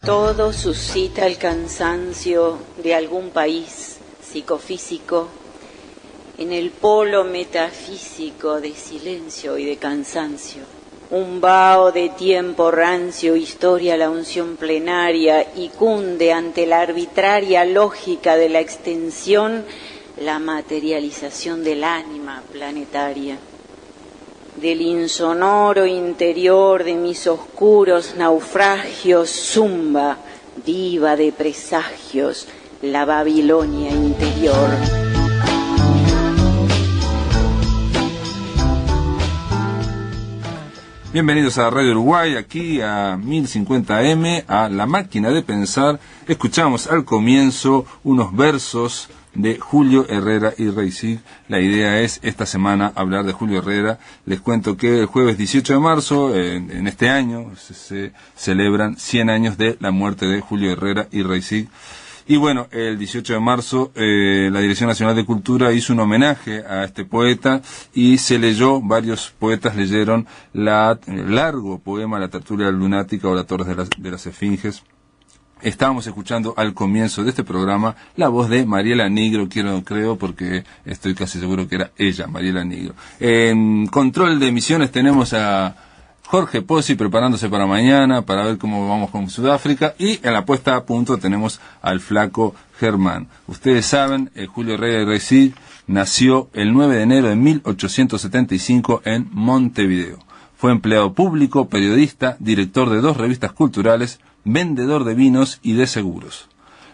Todo suscita el cansancio de algún país psicofísico en el polo metafísico de silencio y de cansancio. Un vaho de tiempo rancio historia la unción plenaria y cunde ante la arbitraria lógica de la extensión la materialización del ánima planetaria. Del insonoro interior de mis oscuros naufragios zumba, viva de presagios, la Babilonia interior. Bienvenidos a Radio Uruguay, aquí a 1050M, a La Máquina de Pensar. Escuchamos al comienzo unos versos de Julio Herrera y Reisig. La idea es esta semana hablar de Julio Herrera. Les cuento que el jueves 18 de marzo, en este año, se celebran 100 años de la muerte de Julio Herrera y Reisig. Y bueno, el 18 de marzo la Dirección Nacional de Cultura hizo un homenaje a este poeta y se leyó, varios poetas leyeron el largo poema La tertulia lunática o La torre de las esfinges. Estábamos escuchando al comienzo de este programa la voz de Mariela Nigro, creo, porque estoy casi seguro que era ella, Mariela Nigro. En control de emisiones tenemos a Jorge Pozzi preparándose para mañana, para ver cómo vamos con Sudáfrica, y en la puesta a punto tenemos al flaco Germán. Ustedes saben, Julio Herrera y Reisig nació el 9 de enero de 1875 en Montevideo. Fue empleado público, periodista, director de 2 revistas culturales, vendedor de vinos y de seguros.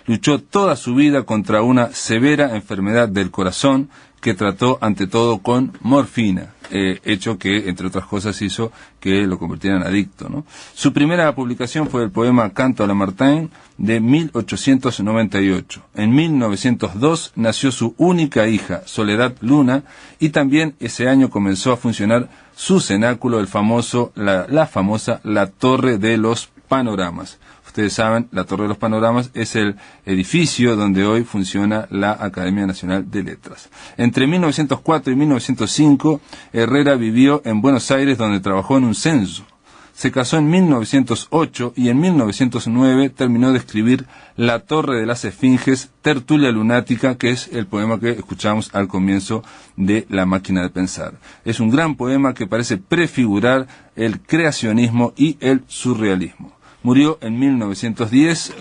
Luchó toda su vida contra una severa enfermedad del corazón que trató ante todo con morfina, hecho que, entre otras cosas, hizo que lo convirtiera en adicto, ¿no? Su primera publicación fue el poema Canto a Lamartine de 1898. En 1902 nació su única hija, Soledad Luna, y también ese año comenzó a funcionar su cenáculo, la famosa La Torre de los Panoramas. Ustedes saben, la Torre de los Panoramas es el edificio donde hoy funciona la Academia Nacional de Letras. Entre 1904 y 1905, Herrera vivió en Buenos Aires, donde trabajó en un censo. Se casó en 1908 y en 1909 terminó de escribir La Torre de las Esfinges, Tertulia Lunática, que es el poema que escuchamos al comienzo de La Máquina de Pensar. Es un gran poema que parece prefigurar el creacionismo y el surrealismo. Murió en 1910,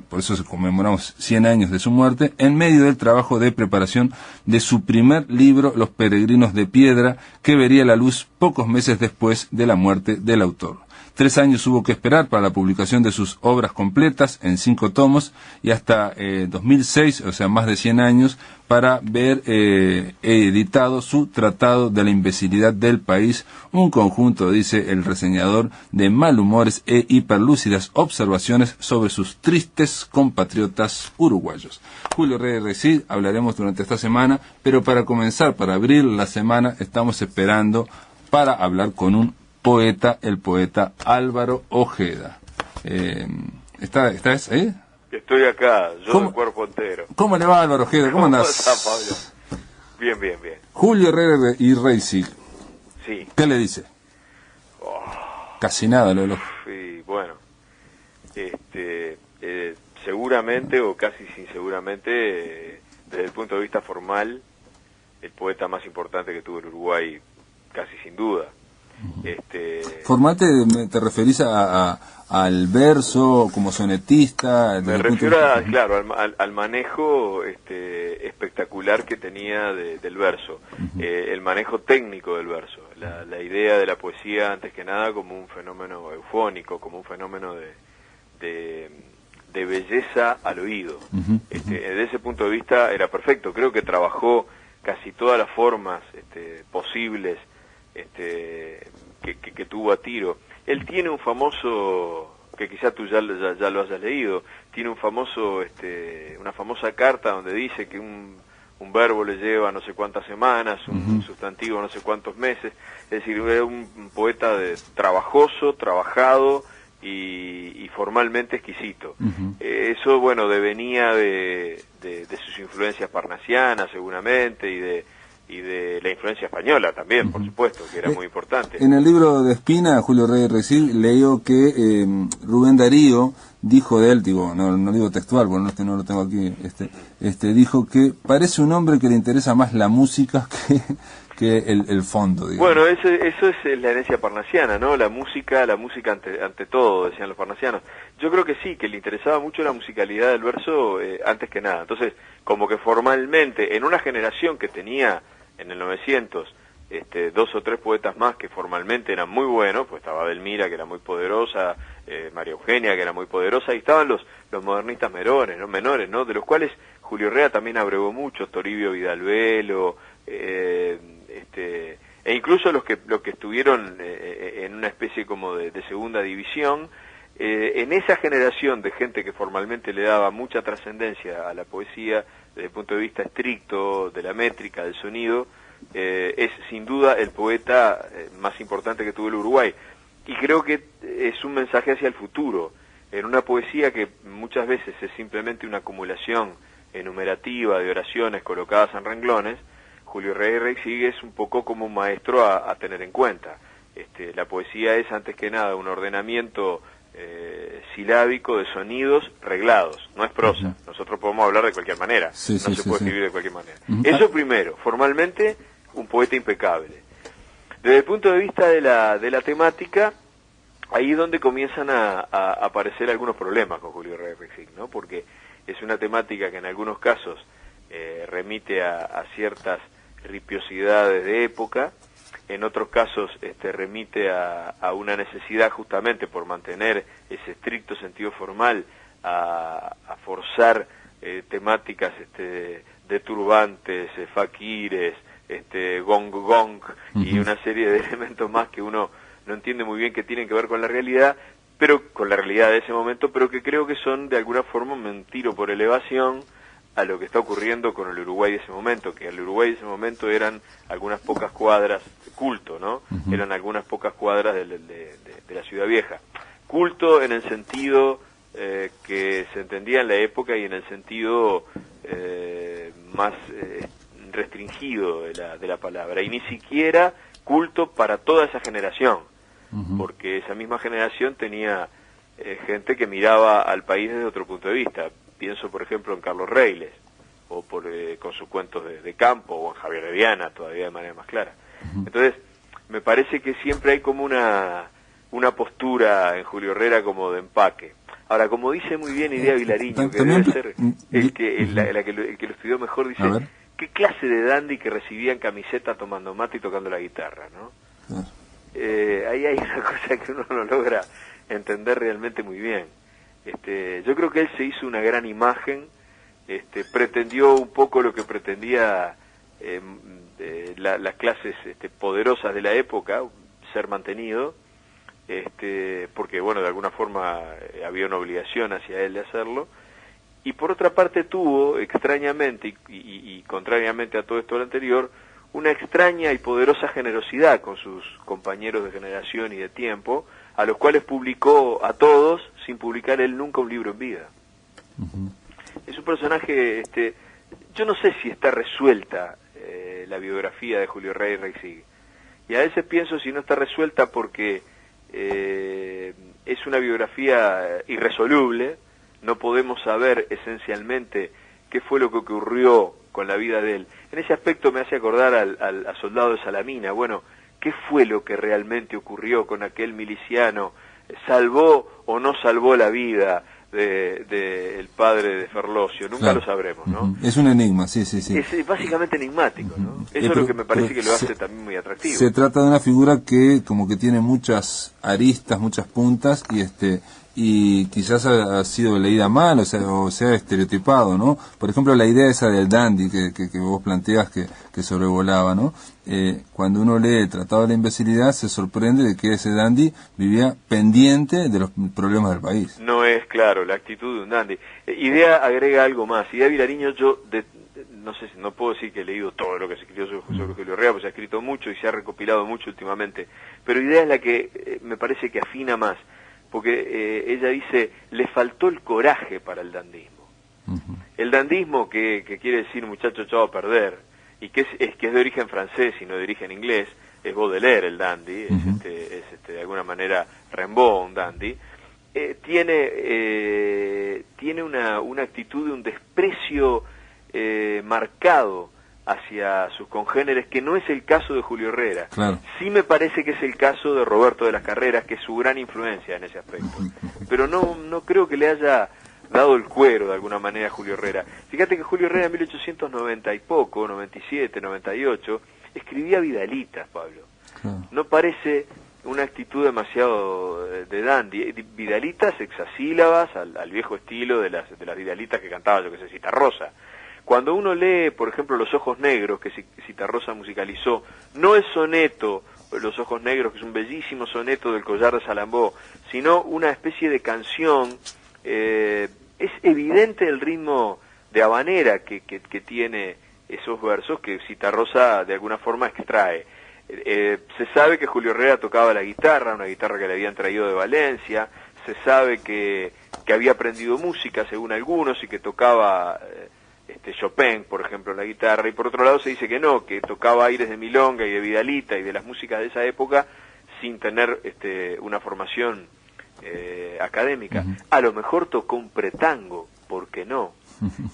por eso conmemoramos 100 años de su muerte, en medio del trabajo de preparación de su primer libro, Los Peregrinos de Piedra, que vería la luz pocos meses después de la muerte del autor. 3 años hubo que esperar para la publicación de sus obras completas en 5 tomos y hasta 2006, o sea, más de 100 años, para ver editado su Tratado de la Imbecilidad del País, un conjunto, dice el reseñador, de malhumores e hiperlúcidas observaciones sobre sus tristes compatriotas uruguayos. Julio Herrera y Reisig hablaremos durante esta semana, pero para comenzar, para abrir la semana, estamos esperando para hablar con un poeta, el poeta Álvaro Ojeda. ¿Estás ahí? Estoy acá, yo de cuerpo entero. ¿Cómo le va, Álvaro Ojeda? ¿Cómo andás? ¿Cómo está, Pablo? Bien. Julio Herrera y Reisig. Sí. ¿Qué le dice? Casi nada lo de los... Sí, bueno. Seguramente, o casi sin seguramente, desde el punto de vista formal, el poeta más importante que tuvo el Uruguay, casi sin duda. ¿Formal te referís al verso como sonetista? Me refiero al manejo espectacular que tenía del verso, el manejo técnico del verso, la idea de la poesía antes que nada como un fenómeno eufónico, como un fenómeno de belleza al oído. Desde ese punto de vista era perfecto, creo que trabajó casi todas las formas posibles que tuvo a tiro. Él tiene un famoso, que quizá tú ya lo hayas leído, tiene una famosa carta donde dice que un verbo le lleva no sé cuántas semanas, un sustantivo no sé cuántos meses. Es decir, era un poeta trabajoso, trabajado y formalmente exquisito. Eso, bueno, devenía de sus influencias parnasianas seguramente y de la influencia española también, por supuesto, que era muy importante. En el libro de Espina, Julio Rey Reysig, leyó que Rubén Darío dijo de él, digo, no digo textual, porque no lo tengo aquí, dijo que parece un hombre que le interesa más la música que el fondo, digamos. Bueno, eso es la herencia parnasiana, ¿no? La música ante todo, decían los parnasianos. Yo creo que sí, que le interesaba mucho la musicalidad del verso antes que nada. Entonces, como que formalmente, en una generación que tenía en el 900 2 o 3 poetas más que formalmente eran muy buenos, pues estaba Delmira, que era muy poderosa, María Eugenia, que era muy poderosa, y estaban los modernistas menores, ¿no? De los cuales Julio Herrera también abrevó mucho, Toribio Vidalbelo, e incluso los que estuvieron en una especie como de segunda división. En esa generación de gente que formalmente le daba mucha trascendencia a la poesía desde el punto de vista estricto de la métrica, del sonido, es sin duda el poeta más importante que tuvo el Uruguay, y creo que es un mensaje hacia el futuro, en una poesía que muchas veces es simplemente una acumulación enumerativa de oraciones colocadas en renglones. Julio Rey Reysig es un poco como un maestro a tener en cuenta. La poesía es antes que nada un ordenamiento silábico de sonidos reglados, no es prosa. Nosotros podemos hablar de cualquier manera, no se puede escribir de cualquier manera. Eso primero, formalmente un poeta impecable. Desde el punto de vista de la temática, ahí es donde comienzan a aparecer algunos problemas con Julio Rey Reysig, ¿no? Porque es una temática que en algunos casos remite a ciertas ripiosidades de época, en otros casos remite a una necesidad, justamente por mantener ese estricto sentido formal, a forzar temáticas de turbantes, faquires, gong, y una serie de elementos más que uno no entiende muy bien que tienen que ver con la realidad, pero con la realidad de ese momento, pero que creo que son de alguna forma un tiro por elevación a lo que está ocurriendo con el Uruguay de ese momento, que el Uruguay de ese momento eran algunas pocas cuadras, culto, ¿no? Eran algunas pocas cuadras de la Ciudad Vieja. Culto en el sentido que se entendía en la época y en el sentido más restringido de la palabra, y ni siquiera culto para toda esa generación, porque esa misma generación tenía gente que miraba al país desde otro punto de vista. Pienso, por ejemplo, en Carlos Reiles, o con sus cuentos de campo, o en Javier de Viana, todavía de manera más clara. Entonces, me parece que siempre hay como una postura en Julio Herrera como de empaque. Ahora, como dice muy bien Idea Vilariño, que debe ser el que lo estudió mejor, dice, ¿qué clase de dandy que recibía en camiseta tomando mate y tocando la guitarra, ¿no? Ahí hay una cosa que uno no logra entender realmente muy bien. Yo creo que él se hizo una gran imagen, pretendió un poco lo que pretendía las clases poderosas de la época, ser mantenido, porque bueno, de alguna forma había una obligación hacia él de hacerlo, y por otra parte tuvo, extrañamente y contrariamente a todo esto lo anterior, una extraña y poderosa generosidad con sus compañeros de generación y de tiempo, a los cuales publicó a todos sin publicar él nunca un libro en vida. Es un personaje, yo no sé si está resuelta la biografía de Julio Rey Reysig, y a veces pienso si no está resuelta porque es una biografía irresoluble, no podemos saber esencialmente qué fue lo que ocurrió con la vida de él. En ese aspecto me hace acordar al soldado de Salamina. Bueno, ¿qué fue lo que realmente ocurrió con aquel miliciano? ¿Salvó o no salvó la vida del padre de Ferlosio? Nunca lo sabremos, ¿no? Es un enigma, sí. Es básicamente enigmático, ¿no? Eso es lo que me parece que lo hace también muy atractivo. Se trata de una figura que como que tiene muchas aristas, muchas puntas, y quizás ha sido leída mal, o sea estereotipado, ¿no? Por ejemplo, la idea esa del dandy que vos planteas que sobrevolaba, ¿no? Cuando uno lee el Tratado de la Imbecilidad se sorprende de que ese dandy vivía pendiente de los problemas del país. No es, claro, la actitud de un dandy. Idea agrega algo más. Idea Vilariño, no sé, no puedo decir que he leído todo lo que se escribió sobre Julio Herrera, pues se ha escrito mucho y se ha recopilado mucho últimamente, pero Idea es la que me parece que afina más, porque ella dice, le faltó el coraje para el dandismo. El dandismo, que quiere decir muchacho echado a perder, y que es de origen francés y no de origen inglés, es Baudelaire el dandy, es de alguna manera Rimbaud un dandy, tiene una actitud de un desprecio marcado hacia sus congéneres, que no es el caso de Julio Herrera. Claro. Sí me parece que es el caso de Roberto de las Carreras, que es su gran influencia en ese aspecto. Pero no creo que le haya dado el cuero de alguna manera a Julio Herrera. Fíjate que Julio Herrera en 1890 y poco, 97, 98, escribía vidalitas, Pablo. Claro. No parece una actitud demasiado de dandy. Vidalitas hexasílabas al viejo estilo de las vidalitas que cantaba, yo que sé, Citarrosa. Cuando uno lee, por ejemplo, Los Ojos Negros, que Citarrosa musicalizó, no es soneto Los Ojos Negros, que es un bellísimo soneto del Collar de Salambó, sino una especie de canción. Es evidente el ritmo de habanera que tiene esos versos que Citarrosa de alguna forma extrae. Se sabe que Julio Herrera tocaba la guitarra, una guitarra que le habían traído de Valencia. Se sabe que había aprendido música, según algunos, y que tocaba Chopin, por ejemplo, la guitarra. Y por otro lado se dice que no, que tocaba aires de milonga y de vidalita y de las músicas de esa época sin tener una formación académica. A lo mejor tocó un pretango, ¿por qué no?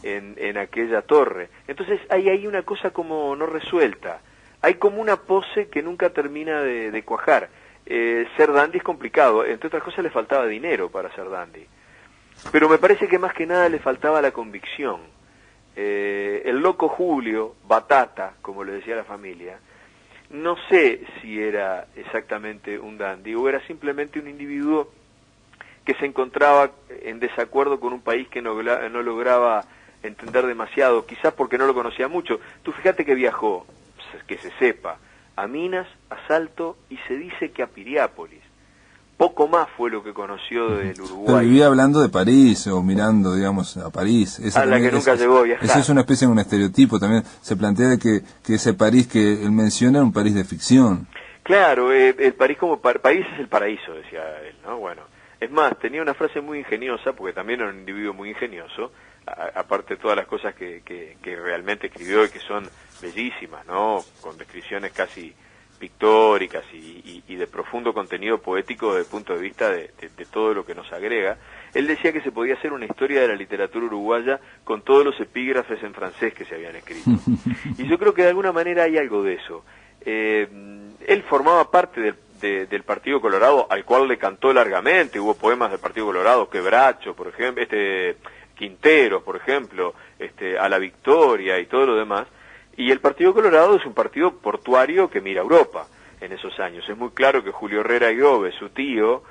En aquella torre. Entonces hay ahí una cosa como no resuelta. Hay como una pose que nunca termina de cuajar. Ser dandy es complicado. Entre otras cosas le faltaba dinero para ser dandy. Pero me parece que más que nada le faltaba la convicción. El loco Julio, Batata, como le decía la familia, no sé si era exactamente un dandy o era simplemente un individuo que se encontraba en desacuerdo con un país que no lograba entender demasiado, quizás porque no lo conocía mucho. Tú fíjate que viajó, que se sepa, a Minas, a Salto y se dice que a Piriápolis. Poco más fue lo que conoció del Uruguay. Pero vivía hablando de París o mirando, digamos, a París. Esa a la que nunca llegó a viajar. Eso es una especie de un estereotipo también. Se plantea de que ese París que él menciona era un París de ficción. Claro, el París como París es el paraíso, decía él, ¿no? Bueno, es más, tenía una frase muy ingeniosa, porque también era un individuo muy ingenioso, aparte de todas las cosas que realmente escribió y que son bellísimas, ¿no? Con descripciones casi pictóricas y de profundo contenido poético desde el punto de vista de todo lo que nos agrega. Él decía que se podía hacer una historia de la literatura uruguaya con todos los epígrafes en francés que se habían escrito. Y yo creo que de alguna manera hay algo de eso. Él formaba parte del Partido Colorado, al cual le cantó largamente. Hubo poemas del Partido Colorado, Quebracho, por ejemplo, Quinteros, por ejemplo, a la Victoria y todo lo demás. Y el Partido Colorado es un partido portuario que mira a Europa en esos años. Es muy claro que Julio Herrera Iobe, su tío,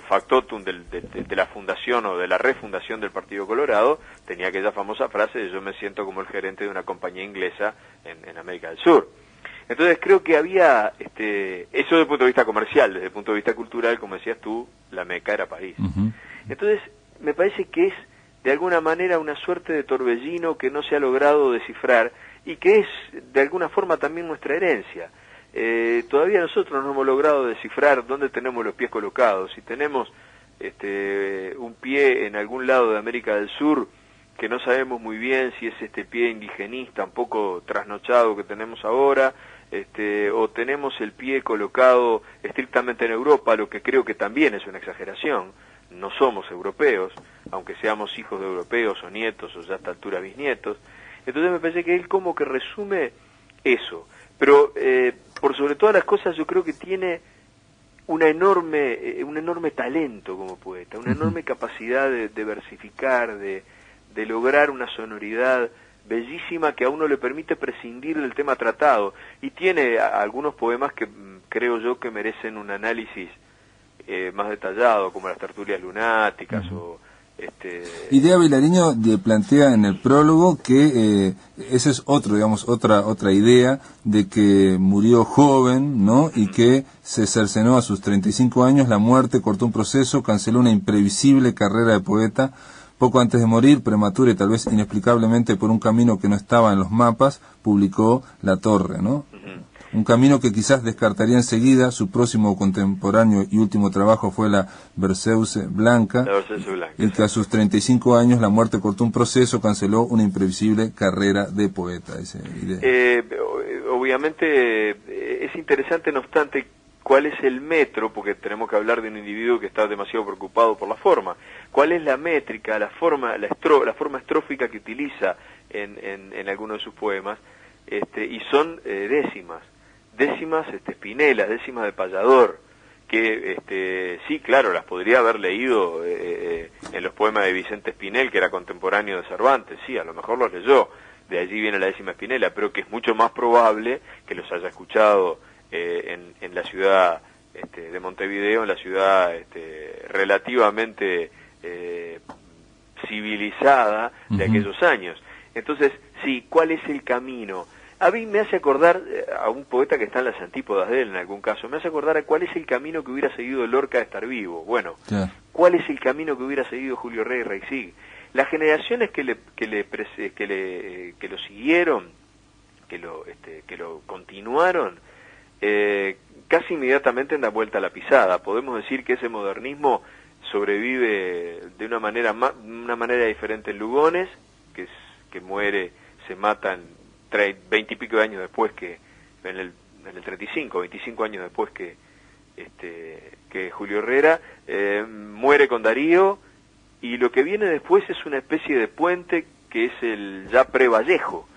factotum de la fundación o de la refundación del Partido Colorado, tenía aquella famosa frase de yo me siento como el gerente de una compañía inglesa en América del Sur. Entonces creo que había, eso desde el punto de vista comercial, desde el punto de vista cultural, como decías tú, la meca era París. Entonces me parece que es de alguna manera una suerte de torbellino que no se ha logrado descifrar y que es de alguna forma también nuestra herencia. Todavía nosotros no hemos logrado descifrar dónde tenemos los pies colocados. Si tenemos un pie en algún lado de América del Sur, que no sabemos muy bien si es este pie indigenista un poco trasnochado que tenemos ahora, o tenemos el pie colocado estrictamente en Europa, lo que creo que también es una exageración. No somos europeos, aunque seamos hijos de europeos o nietos o ya a esta altura bisnietos. Entonces me parece que él como que resume eso. Pero por sobre todas las cosas yo creo que tiene un enorme talento como poeta, una enorme capacidad de versificar, de lograr una sonoridad bellísima que a uno le permite prescindir del tema tratado. Y tiene algunos poemas que creo yo que merecen un análisis más detallado, como las tertulias lunáticas o Idea Vilariño plantea en el prólogo que ese es otra idea de que murió joven, ¿no? Y que se cercenó a sus 35 años, la muerte cortó un proceso, canceló una imprevisible carrera de poeta. Poco antes de morir, prematura y tal vez inexplicablemente por un camino que no estaba en los mapas, publicó La Torre, ¿no? Un camino que quizás descartaría enseguida. Su próximo contemporáneo y último trabajo fue la Berceuse Blanca, el que a sus 35 años la muerte cortó un proceso, canceló una imprevisible carrera de poeta. Obviamente es interesante, no obstante, cuál es el metro, porque tenemos que hablar de un individuo que está demasiado preocupado por la forma. ¿Cuál es la métrica, la forma estrófica que utiliza en algunos de sus poemas? Y son décimas Spinella, décimas de payador, que sí, claro, las podría haber leído en los poemas de Vicente Espinel, que era contemporáneo de Cervantes, sí, a lo mejor los leyó, de allí viene la décima Spinella, pero que es mucho más probable que los haya escuchado en la ciudad de Montevideo, en la ciudad relativamente civilizada de aquellos años. Entonces, sí, ¿cuál es el camino? A mí me hace acordar a un poeta que está en las antípodas de él en algún caso, me hace acordar a cuál es el camino que hubiera seguido Lorca de estar vivo. Bueno, ¿cuál es el camino que hubiera seguido Julio Rey Reisig? Las generaciones que lo siguieron, que lo continuaron, casi inmediatamente dan vuelta a la pisada. Podemos decir que ese modernismo sobrevive de una manera diferente en Lugones, que muere, se matan 20 y pico de años después, que en el 35, 25 años después que Julio Herrera, muere con Darío, y lo que viene después es una especie de puente que es el ya pre-Vallejo.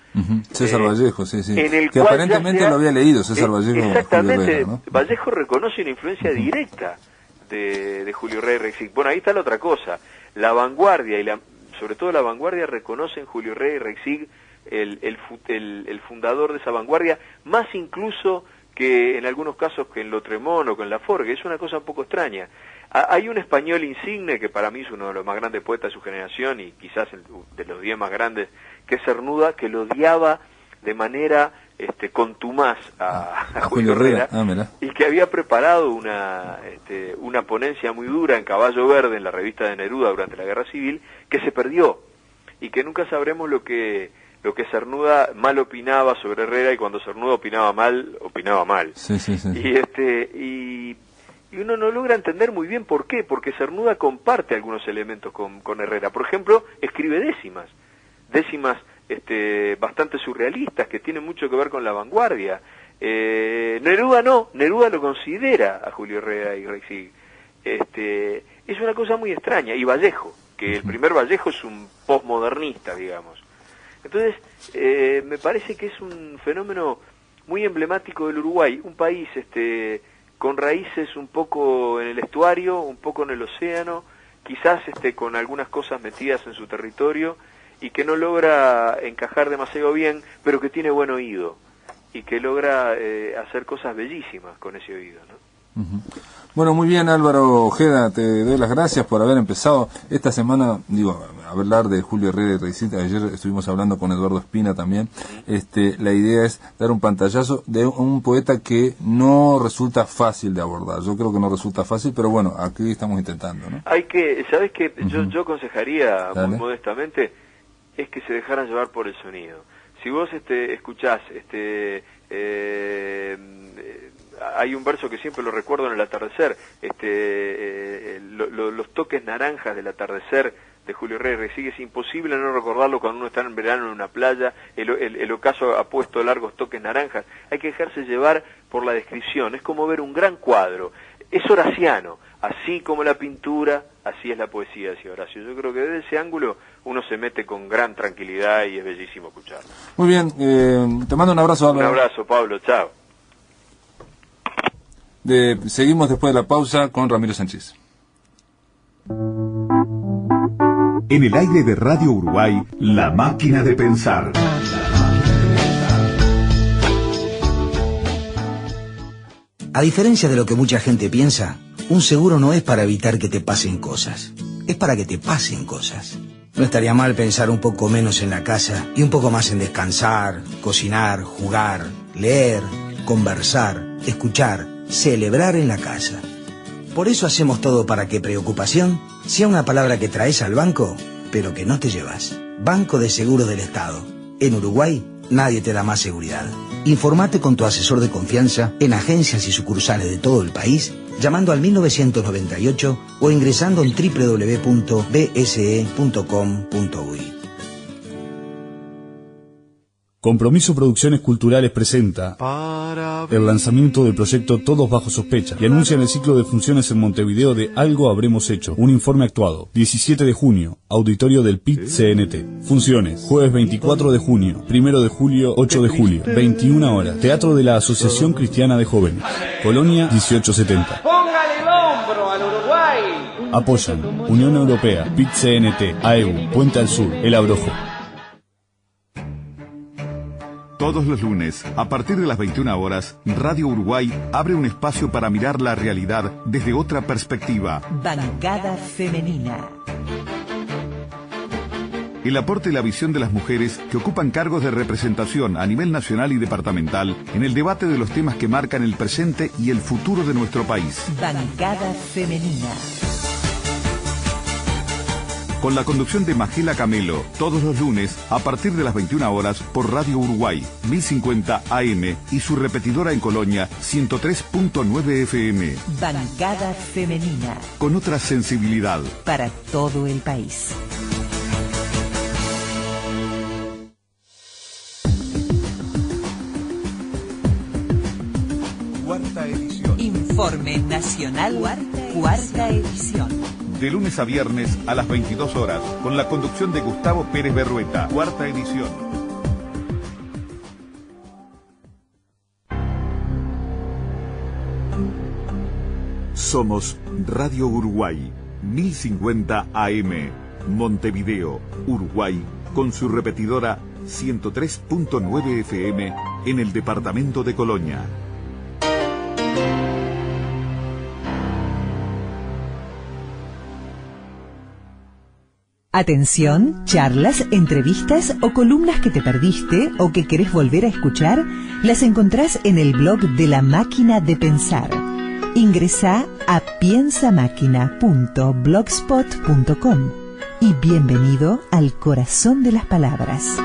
César Vallejo, sí. Que aparentemente lo había leído César Vallejo. Exactamente, Julio Herrera, ¿no? Vallejo reconoce una influencia directa de Julio Rey Reisig. Bueno, ahí está la otra cosa. La vanguardia, sobre todo la vanguardia, reconoce en Julio Rey Reisig el fundador de esa vanguardia, más incluso que en algunos casos que en Lautréamont o con Laforgue. Es una cosa un poco extraña. Hay un español insigne que para mí es uno de los más grandes poetas de su generación y quizás de los 10 más grandes, que es Cernuda, que lo odiaba de manera contumaz a Julio Herrera, y que había preparado una ponencia muy dura en Caballo Verde, en la revista de Neruda durante la Guerra Civil, que se perdió, y que nunca sabremos lo que Cernuda mal opinaba sobre Herrera, y cuando Cernuda opinaba mal. Sí. Y uno no logra entender muy bien por qué, porque Cernuda comparte algunos elementos con Herrera. Por ejemplo, escribe décimas bastante surrealistas, que tienen mucho que ver con la vanguardia. Neruda no, Neruda lo considera a Julio Herrera y Reisig. Es una cosa muy extraña. Y Vallejo, que el primer Vallejo es un postmodernista, digamos. Entonces, me parece que es un fenómeno muy emblemático del Uruguay, un país con raíces un poco en el estuario, un poco en el océano, quizás con algunas cosas metidas en su territorio, y que no logra encajar demasiado bien, pero que tiene buen oído, y que logra hacer cosas bellísimas con ese oído, ¿no? Bueno, muy bien, Álvaro Ojeda, te doy las gracias por haber empezado esta semana, a hablar de Julio Herrera y Reisig. Ayer estuvimos hablando con Eduardo Espina también. La idea es dar un pantallazo de un poeta que no resulta fácil de abordar. Yo creo que no resulta fácil, pero bueno, aquí estamos intentando, ¿no? ¿Sabes qué? Yo aconsejaría muy modestamente, es que se dejaran llevar por el sonido. Si vos escuchás hay un verso que siempre lo recuerdo en el atardecer, los toques naranjas del atardecer de Julio Rey Reisig, es imposible no recordarlo cuando uno está en verano en una playa, el ocaso ha puesto largos toques naranjas. Hay que dejarse llevar por la descripción, es como ver un gran cuadro, es horaciano, así como la pintura, así es la poesía, decía Horacio. Yo creo que desde ese ángulo uno se mete con gran tranquilidad y es bellísimo escucharlo. Muy bien, te mando un abrazo, Álvaro. Un abrazo, Pablo, chao. Seguimos después de la pausa con Ramiro Sánchez. En el aire de Radio Uruguay, La Máquina de Pensar. A diferencia de lo que mucha gente piensa, un seguro no es para evitar que te pasen cosas, es para que te pasen cosas. No estaría mal pensar un poco menos en la casa y un poco más en descansar, cocinar, jugar, leer, conversar, escuchar, celebrar en la casa. Por eso hacemos todo para que preocupación sea una palabra que traes al banco, pero que no te llevas. Banco de Seguros del Estado. En Uruguay, nadie te da más seguridad. Informate con tu asesor de confianza en agencias y sucursales de todo el país, llamando al 1998 o ingresando en www.bse.com.uy. Compromiso Producciones Culturales presenta el lanzamiento del proyecto Todos Bajo Sospecha y anuncian el ciclo de funciones en Montevideo de Algo Habremos Hecho, un informe actuado. 17 de junio, auditorio del PIT-CNT. Funciones, jueves 24 de junio, 1 de julio, 8 de julio, 21 horas. Teatro de la Asociación Cristiana de Jóvenes. Colonia 1870. ¡Póngale el hombro al Uruguay! Apoyan Unión Europea, PIT-CNT, AEU, Puente al Sur, El Abrojo. Todos los lunes, a partir de las 21 horas, Radio Uruguay abre un espacio para mirar la realidad desde otra perspectiva. Bancada Femenina. El aporte y la visión de las mujeres que ocupan cargos de representación a nivel nacional y departamental en el debate de los temas que marcan el presente y el futuro de nuestro país. Bancada Femenina. Con la conducción de Magela Camelo, todos los lunes a partir de las 21 horas por Radio Uruguay, 1050 AM y su repetidora en Colonia, 103.9 FM. Bancada Femenina. Con otra sensibilidad. Para todo el país. Cuarta edición. Informe Nacional. Cuarta edición. De lunes a viernes a las 22 horas, con la conducción de Gustavo Pérez Berrueta. Cuarta edición. Somos Radio Uruguay, 1050 AM, Montevideo, Uruguay, con su repetidora 103.9 FM en el departamento de Colonia. Atención, charlas, entrevistas o columnas que te perdiste o que querés volver a escuchar, las encontrás en el blog de La Máquina de Pensar. Ingresá a piensamáquina.blogspot.com y bienvenido al corazón de las palabras.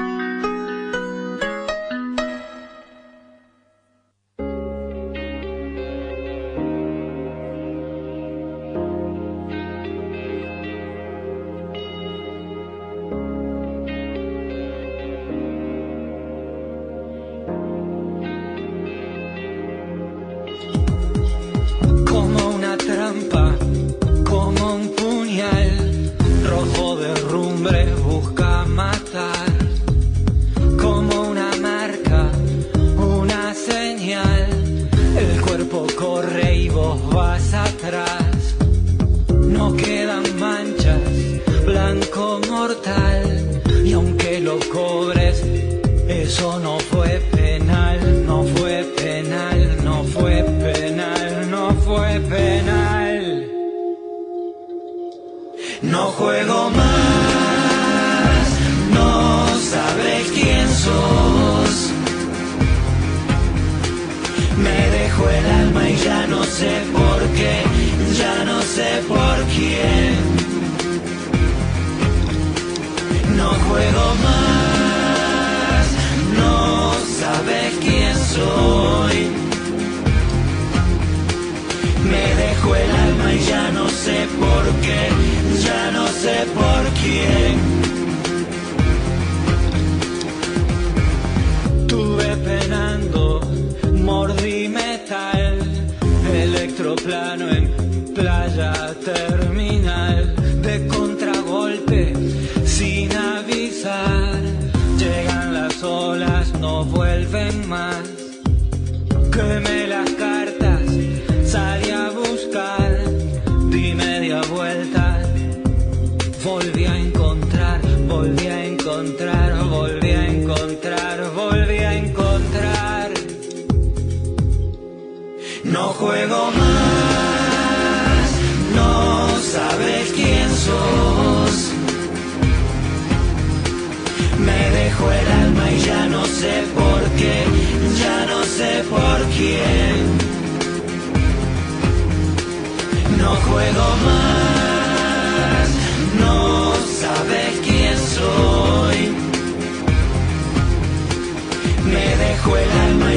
Me dejo el alma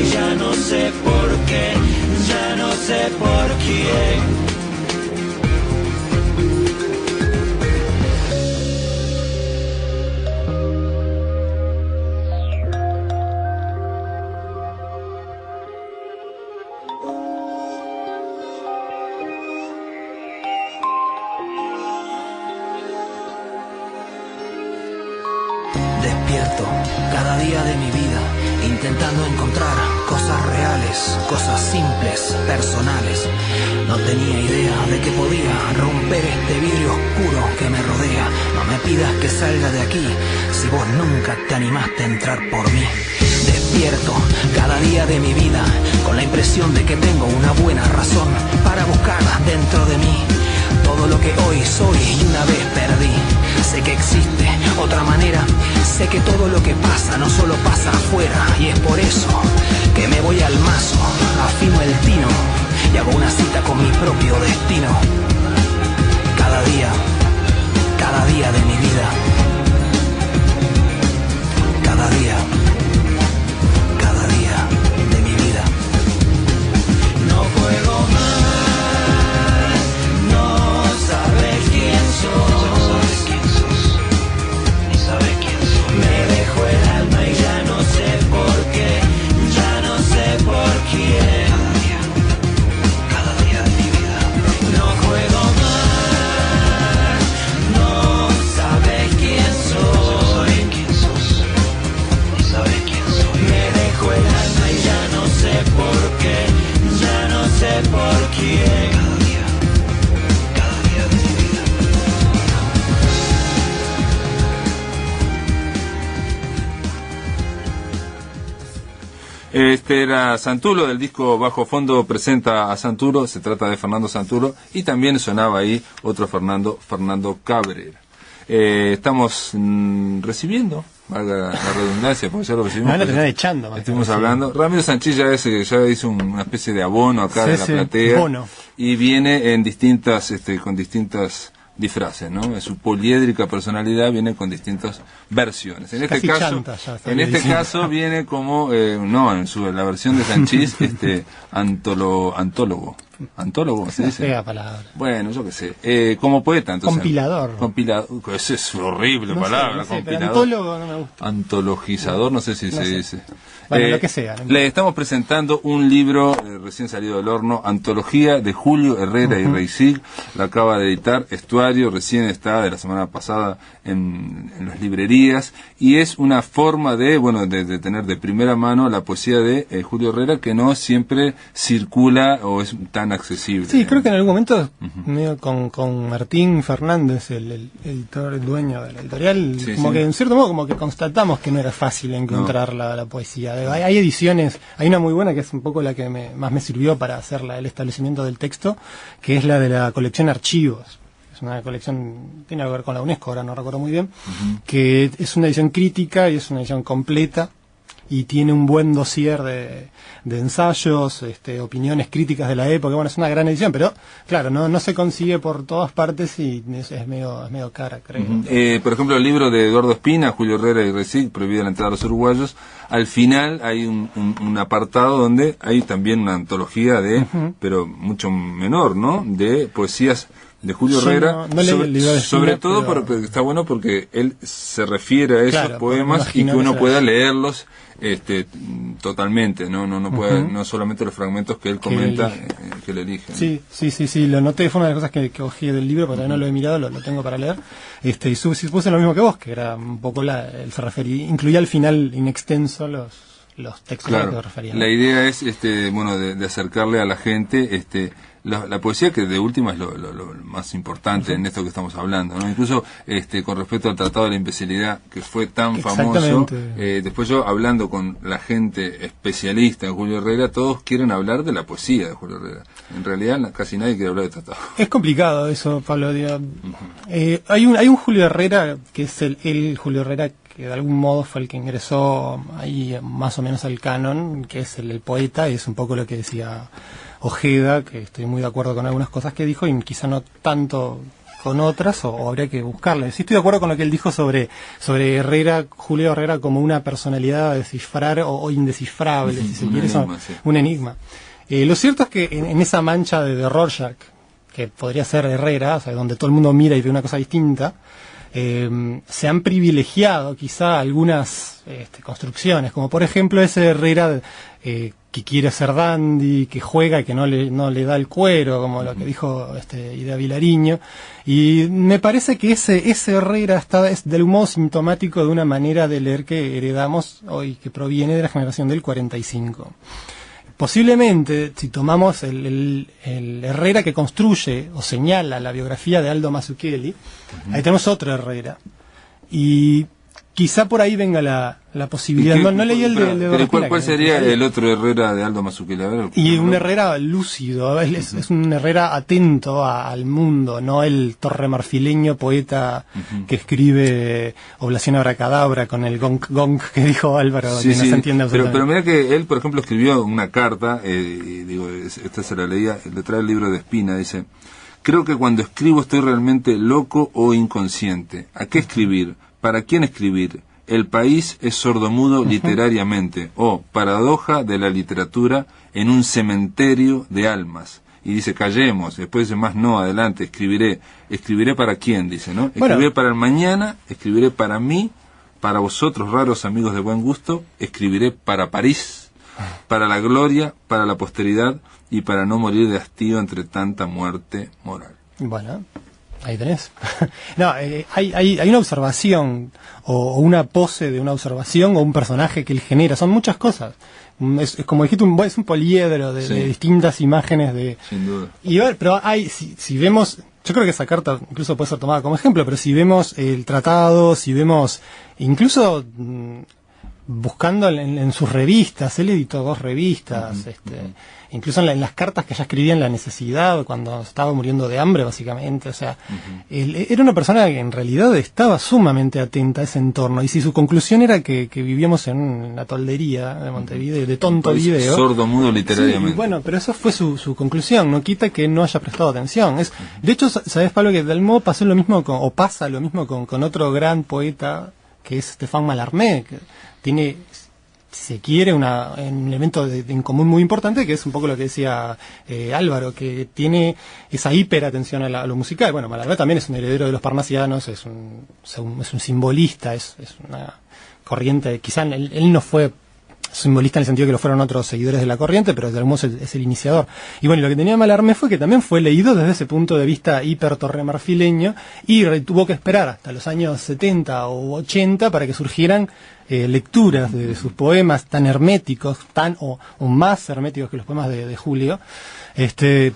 Despierto cada día de mi vida, intentando encontrar cosas reales, cosas simples, personales. No tenía idea de que podía romper este vidrio oscuro que me rodea. No me pidas que salga de aquí, si vos nunca te animaste a entrar por mí. Despierto cada día de mi vida, con la impresión de que tengo una buena razón para buscar dentro de mí todo lo que hoy soy y una vez perdí. Sé que existe otra manera, sé que todo lo que pasa no solo pasa afuera, y es por eso que me voy al mazo, afino el tino y hago una cita con mi propio destino. Cada día de mi vida, cada día de mi vida. No juego más, no sabes quién sos, ni sabes quién soy. Me dejo el alma y ya no sé por qué, ya no sé por quién. Cada día de mi vida. No juego más, no sabes quién soy, ni sabes quién soy. Me dejo el alma y ya no sé por qué, ya no sé por quién. Cada día de mi vida. Este era Santuro, del disco Bajo Fondo presenta a Santuro, se trata de Fernando Santuro, y también sonaba ahí otro Fernando Cabrera. Estamos recibiendo, valga la redundancia, porque ya lo recibimos. Me van a terminar echando. Estuvimos hablando. Ramiro Sanchilla ya hizo una especie de abono acá de la platea. Bono. Y viene en distintas, con distintas disfraces, ¿no? Su poliédrica personalidad viene con distintas versiones. En este caso viene como, la versión de Sanchís, antólogo. ¿Antólogo se dice? Fea palabra. Bueno, yo qué sé. Como poeta, entonces. Compilador. Esa es horrible palabra. Compilador. Antólogo no me gusta. Antologizador, no sé si se dice. Bueno, lo que sea. Le estamos presentando un libro recién salido del horno, Antología de Julio Herrera y Reisig. La acaba de editar Estuario, recién está de la semana pasada en las librerías, y es una forma de tener de primera mano la poesía de Julio Herrera, que no siempre circula o es tan accesible. Sí, creo que en algún momento, medio con Martín Fernández, el editor, el dueño de la editorial, que en cierto modo como que constatamos que no era fácil encontrar la poesía. Hay ediciones, hay una muy buena que es un poco la que más me sirvió para hacer el establecimiento del texto, que es la de la colección Archivos. Es una colección, tiene que ver con la UNESCO, ahora no recuerdo muy bien, que es una edición crítica y es una edición completa, y tiene un buen dossier de ensayos, opiniones críticas de la época. Bueno, es una gran edición, pero claro, no se consigue por todas partes y es medio cara, creo. Por ejemplo, el libro de Eduardo Espina, Julio Herrera y Reisig, Prohibida la entrada a los uruguayos, al final hay un apartado donde hay también una antología pero mucho menor, ¿no?, de poesías de Julio Herrera, sobre todo porque está bueno porque él se refiere a esos poemas y que uno pueda leerlos totalmente, no puede, no solamente los fragmentos que él comenta, que le elige. Sí, lo noté, fue una de las cosas que cogí del libro, porque todavía no lo he mirado, lo tengo para leer, y supuse lo mismo que vos, que era un poco él se refería, incluía al final in extenso los textos a los que se referían. La idea es de acercarle a la gente la poesía, que de última es lo más importante en esto que estamos hablando, ¿no? Incluso con respecto al Tratado de la Imbecilidad, que fue tan famoso, después yo hablando con la gente especialista en Julio Herrera, todos quieren hablar de la poesía de Julio Herrera. En realidad casi nadie quiere hablar de Tratado. Es complicado eso, Pablo. Hay un Julio Herrera que es el Julio Herrera que de algún modo fue el que ingresó ahí más o menos al canon, que es el poeta, y es un poco lo que decía Ojeda, que estoy muy de acuerdo con algunas cosas que dijo y quizá no tanto con otras, o habría que buscarle. Sí estoy de acuerdo con lo que él dijo sobre Herrera, Julio Herrera, como una personalidad a descifrar o indescifrable, si se quiere, un enigma. Lo cierto es que en esa mancha de Rorschach, que podría ser Herrera, o sea, donde todo el mundo mira y ve una cosa distinta, se han privilegiado quizá algunas construcciones, como por ejemplo ese Herrera que quiere ser dandy, que juega y que no le da el cuero, como lo que dijo Idea Vilariño, y me parece que ese Herrera es de algún modo sintomático de una manera de leer que heredamos hoy, que proviene de la generación del 45. Posiblemente, si tomamos el Herrera que construye o señala la biografía de Aldo Mazzucchelli, ahí tenemos otro Herrera. Y quizá por ahí venga la posibilidad. No leí el de pero ¿cuál sería el otro Herrera de Aldo Mazzucchelli? Y un Herrera lúcido, es un Herrera atento al mundo, no el torremarfileño poeta que escribe Oblación Abracadabra con el gong que dijo Álvaro, que no se entiende absolutamente. Pero mira que él, por ejemplo, escribió una carta, esta se la leía, le trae el libro de Espina, dice: creo que cuando escribo estoy realmente loco o inconsciente. ¿A qué escribir? ¿Para quién escribir? El país es sordomudo literariamente, o paradoja de la literatura en un cementerio de almas. Y dice, callemos, después dice, más no, adelante, escribiré. ¿Escribiré para quién? Dice, ¿no? Escribiré para el mañana, escribiré para mí, para vosotros, raros amigos de buen gusto, escribiré para París, para la gloria, para la posteridad y para no morir de hastío entre tanta muerte moral. Bueno, ahí tenés. No, hay una observación o una pose de una observación o un personaje que él genera, son muchas cosas. Es como dijiste, es un poliedro de distintas imágenes de... Sin duda. Y pero si vemos, yo creo que esa carta incluso puede ser tomada como ejemplo, pero si vemos el tratado, si vemos incluso buscando en sus revistas, él editó 2 revistas, incluso en las cartas que ella escribía en la necesidad, cuando estaba muriendo de hambre, básicamente. O sea, él era una persona que en realidad estaba sumamente atenta a ese entorno, y si su conclusión era que vivíamos en una toldería de Montevideo, de tonto video, sordo mudo literariamente. Sí, bueno, pero eso fue su conclusión, no quita que no haya prestado atención. De hecho, sabes, Pablo, que del modo pasa lo mismo con otro gran poeta, que es Stéphane Mallarmé, que tiene, si se quiere, un elemento en común muy importante, que es un poco lo que decía Álvaro, que tiene esa hiperatención a lo musical. Bueno, Mallarmé también es un heredero de los parnasianos, es un simbolista, es una corriente, quizá él no fue simbolista en el sentido que lo fueron otros seguidores de la corriente, pero de algún modo es el iniciador. Y bueno, lo que tenía Mallarmé fue que también fue leído desde ese punto de vista hiper torremarfileño, y tuvo que esperar hasta los años 70 o 80 para que surgieran lecturas de sus poemas tan herméticos, o más herméticos que los poemas de Julio,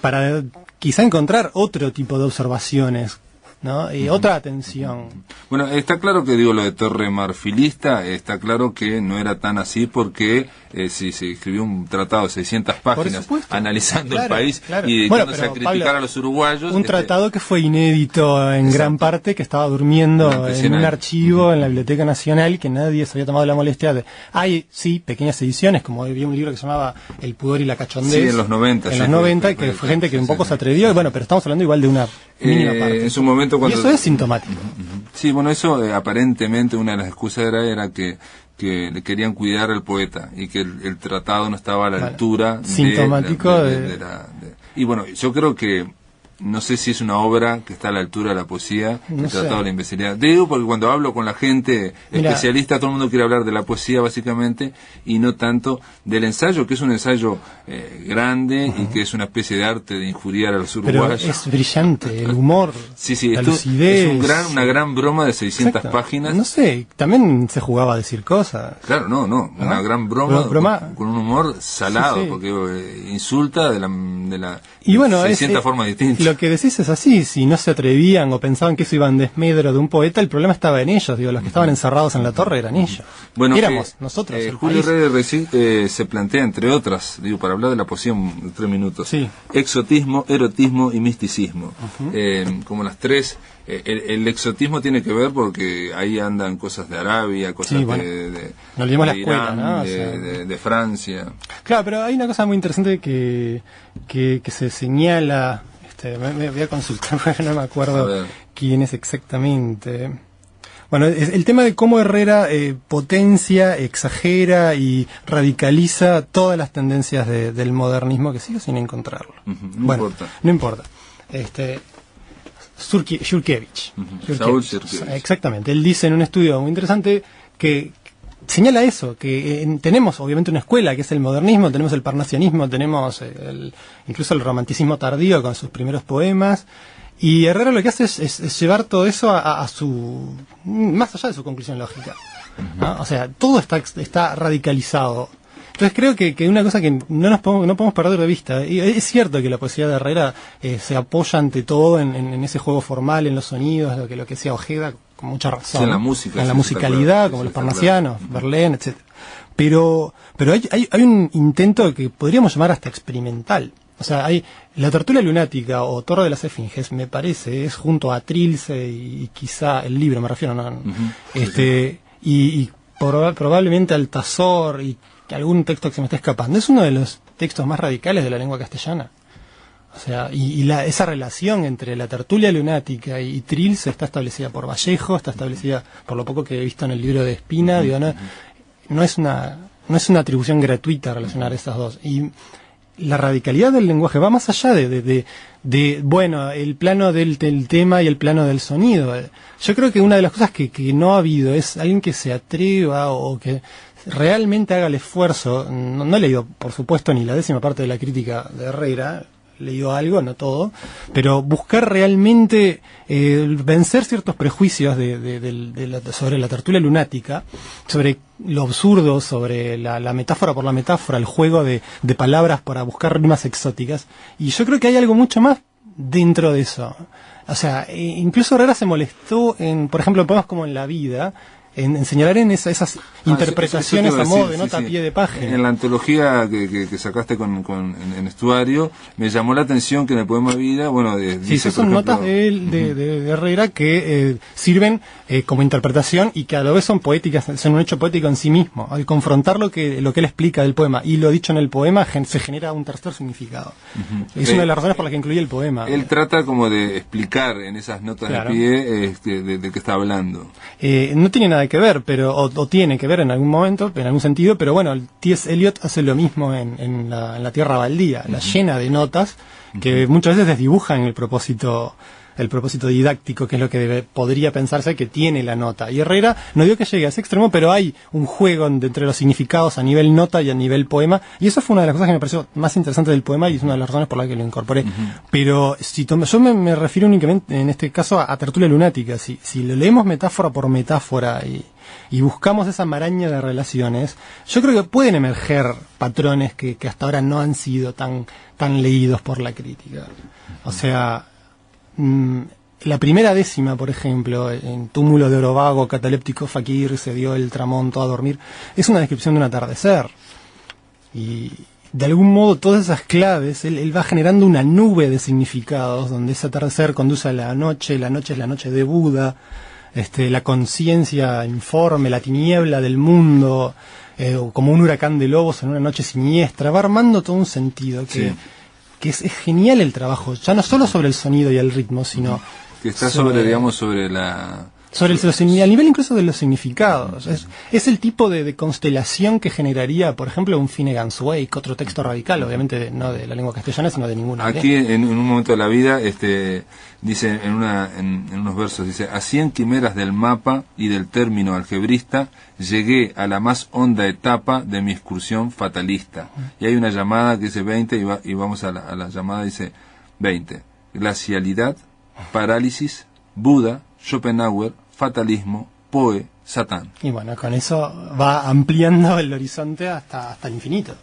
para quizá encontrar otro tipo de observaciones, ¿no? Y otra atención. Bueno, está claro que lo de torremarfilista, está claro que no era tan así, porque si se escribió un tratado de 600 páginas analizando el país y dedicándose a criticar, Pablo, a los uruguayos. Un tratado que fue inédito en gran parte, que estaba durmiendo en un archivo en la Biblioteca Nacional, que nadie se había tomado la molestia de... Hay, sí, pequeñas ediciones, como había un libro que se llamaba El pudor y la cachondez. Sí, en los 90. En los 90, que fue gente que un poco se atrevió, bueno, pero estamos hablando igual de una mínima parte. En su momento, cuando... Y eso es sintomático. Sí, bueno, eso aparentemente una de las excusas era que le querían cuidar al poeta y que el tratado no estaba a la altura sintomático y bueno, yo creo que no sé si es una obra que está a la altura de la poesía, el Tratado de la Imbecilidad. Digo porque cuando hablo con la gente especialista, todo el mundo quiere hablar de la poesía básicamente, y no tanto del ensayo, que es un ensayo grande y que es una especie de arte de injuriar a los uruguayos. Pero es brillante, el humor, la lucidez. Es una gran broma de 600 páginas. No sé, también se jugaba a decir cosas. Claro, una gran broma con un humor salado, porque insulta de la y bueno, 600 formas distintas. Lo que decís es así, si no se atrevían o pensaban que eso iba en desmedro de un poeta, el problema estaba en ellos, los que estaban encerrados en la torre eran ellos. Bueno, éramos nosotros. Julio Herrera se plantea, entre otras, para hablar de la poesía en 3 minutos, exotismo, erotismo y misticismo. Como las tres. El exotismo tiene que ver porque ahí andan cosas de Arabia, cosas de la escuela, ¿no? de Francia. Claro, pero hay una cosa muy interesante que se señala, me voy a consultar porque no me acuerdo quién es exactamente. Bueno, es el tema de cómo Herrera potencia, exagera y radicaliza todas las tendencias del modernismo, que sigo sin encontrarlo. No importa. No importa. Shurkevich. Saúl Shurkevich. Exactamente. Él dice en un estudio muy interesante que señala eso, que tenemos obviamente una escuela que es el modernismo, tenemos el parnasianismo, tenemos incluso el romanticismo tardío con sus primeros poemas, y Herrera lo que hace es llevar todo eso a su más allá de su conclusión lógica, ¿no? O sea, todo está radicalizado. Entonces creo que una cosa que no podemos perder de vista, y es cierto que la poesía de Herrera se apoya ante todo en ese juego formal, en los sonidos, lo que decía Ojeda, con mucha razón, sí, en la música, en la musicalidad, como los parnasianos, Verlaine, etcétera. Pero hay un intento que podríamos llamar hasta experimental. O sea, hay La tertulia lunática o Torre de las Esfinges, me parece, es junto a Trilce y quizá el libro, me refiero, ¿no? Y probablemente Altazor y algún texto que se me está escapando. Es uno de los textos más radicales de la lengua castellana. O sea, esa relación entre la tertulia lunática y Trilce está establecida por Vallejo, está establecida por lo poco que he visto en el libro de Espina. Digo, no es una atribución gratuita relacionar esas dos. Y la radicalidad del lenguaje va más allá de bueno, el plano del tema y el plano del sonido. Yo creo que una de las cosas que no ha habido es alguien que se atreva o que realmente haga el esfuerzo. No he leído, por supuesto, ni la 10ª parte de la crítica de Herrera, he leído algo, no todo, pero buscar realmente vencer ciertos prejuicios sobre la tertulia lunática, sobre lo absurdo, sobre la metáfora por la metáfora, el juego de palabras para buscar rimas exóticas, y yo creo que hay algo mucho más dentro de eso. O sea, incluso Herrera se molestó por ejemplo, en poemas como En la vida, en señalar en esas interpretaciones a modo de nota a pie de página. En la antología que sacaste en Estuario, me llamó la atención que en el poema Vida, bueno, dice, son notas de Herrera que sirven como interpretación y que a la vez son poéticas, son un hecho poético en sí mismo. Al confrontar lo que él explica del poema y lo dicho en el poema, se genera un tercer significado. Es una de las razones por las que incluye el poema. Él trata como de explicar en esas notas de pie de qué está hablando. No tiene nada que ver, pero o tiene que ver en algún momento, en algún sentido, pero bueno, T.S. Eliot hace lo mismo en la Tierra Baldía, la llena de notas que muchas veces desdibujan el propósito didáctico, que es lo que podría pensarse que tiene la nota. Y Herrera no digo que llegue a ese extremo, pero hay un juego entre los significados a nivel nota y a nivel poema, y eso fue una de las cosas que me pareció más interesante del poema y es una de las razones por las que lo incorporé. Pero yo me refiero únicamente en este caso a tertulia lunática. Si lo leemos metáfora por metáfora y buscamos esa maraña de relaciones, yo creo que pueden emerger patrones que hasta ahora no han sido tan leídos por la crítica. O sea, la primera décima, por ejemplo, en Túmulo de oro vago, cataléptico fakir, se dio el tramonto a dormir, es una descripción de un atardecer. Y de algún modo todas esas claves, él va generando una nube de significados, donde ese atardecer conduce a la noche es la noche de Buda, la conciencia informe, la tiniebla del mundo, como un huracán de lobos en una noche siniestra, va armando todo un sentido que es genial el trabajo, ya no solo sobre el sonido y el ritmo, sino que está sobre a nivel incluso de los significados. Es el tipo de constelación que generaría, por ejemplo, un Finnegan's Wake, otro texto radical, obviamente no de la lengua castellana, sino de ninguna. Aquí en un momento de la vida dice en unos versos, dice: a 100 quimeras del mapa y del término algebrista llegué a la más honda etapa de mi excursión fatalista. Y hay una llamada que dice 20 y vamos a la llamada, dice 20: glacialidad, parálisis, Buda, Schopenhauer, fatalismo, Poe, Satán. Y bueno, con eso va ampliando el horizonte hasta el infinito.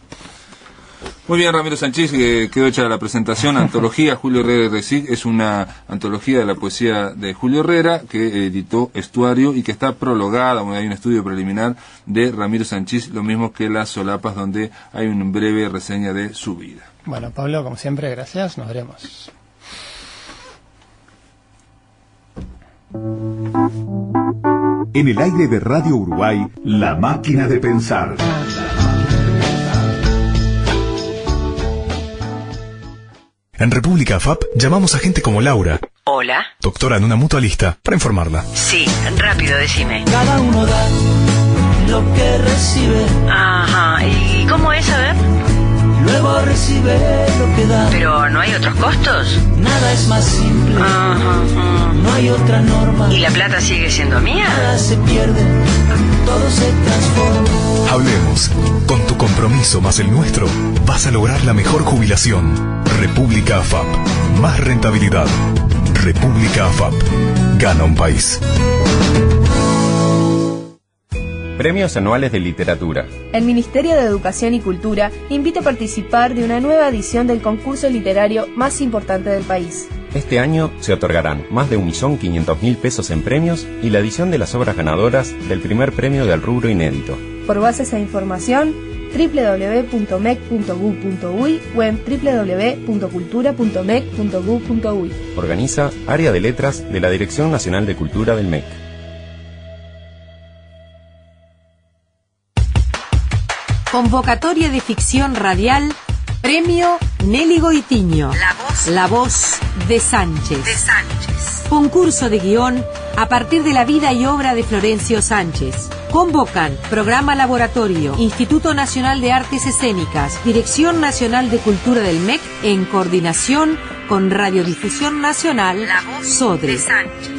Muy bien, Ramiro Sanchís, quedó hecha la presentación. Antología Julio Herrera y Reysig es una antología de la poesía de Julio Herrera que editó Estuario y que está prologada, hay un estudio preliminar de Ramiro Sanchís, lo mismo que Las Solapas, donde hay una breve reseña de su vida. Bueno, Pablo, como siempre, gracias, nos veremos. En el aire de Radio Uruguay, La Máquina de Pensar. En República FAP llamamos a gente como Laura. Hola. Doctora en una mutualista, para informarla. Sí, rápido, decime. Cada uno da lo que recibe. Ajá, ¿y cómo es, a ver? luego recibe lo que da. ¿Pero no hay otros costos? Nada es más simple, no hay otra norma. ¿Y la plata sigue siendo mía? Nada se pierde, todo se transforma. Hablemos. Con tu compromiso más el nuestro, vas a lograr la mejor jubilación. República AFAP. Más rentabilidad. República AFAP. Gana un país. Premios anuales de literatura. El Ministerio de Educación y Cultura invita a participar de una nueva edición del concurso literario más importante del país. Este año se otorgarán más de 1.500.000 pesos en premios y la edición de las obras ganadoras del primer premio del rubro inédito. Por bases a información, www.mec.gov.uy o en www.cultura.mec.gov.uy. Organiza Área de Letras de la Dirección Nacional de Cultura del MEC. Convocatoria de ficción radial, Premio Nelly Goitiño. La voz de Sánchez. Concurso de guión a partir de la vida y obra de Florencio Sánchez. Convocan Programa Laboratorio, Instituto Nacional de Artes Escénicas, Dirección Nacional de Cultura del MEC, en coordinación con Radiodifusión Nacional, SODRE.